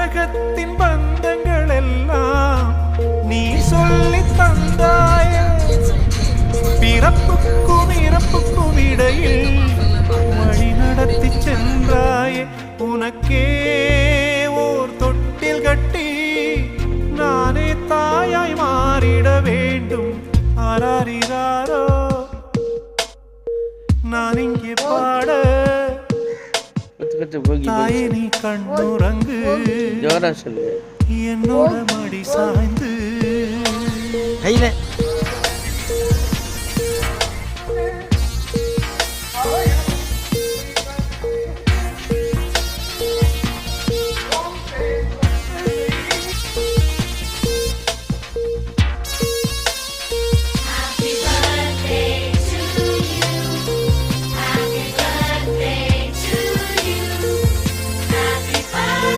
உலகத்தின் பந்தங்கள் எல்லாம் நீ சொல்லி தந்தாய. பிறப்புக்கும் இறப்புக்கும் இடையில் வழி நடத்தி சென்றாயே. உனக்கே ஓர் தொட்டில் கட்டி நானே தாயாய் மாறிட வேண்டும். ஆராரிராரோ நான் இங்கே பாட, தாயே நீ கண்ணுறங்கு, என்னோட மடி சாய்ந்து.